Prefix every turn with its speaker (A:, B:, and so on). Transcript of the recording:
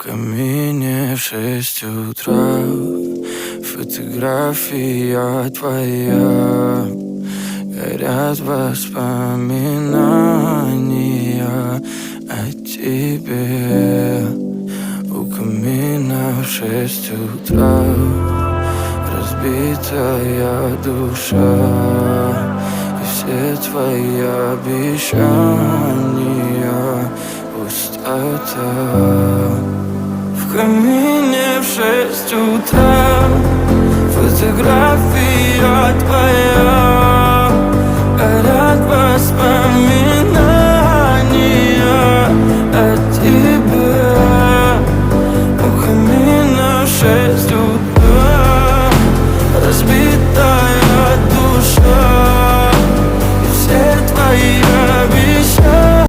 A: камине в 6 утра фотография твоя. Горят воспоминания о тебе. У камина в 6 утра разбитая душа, и все твои обещания пустота. В камине в 6 утра фотография твоя.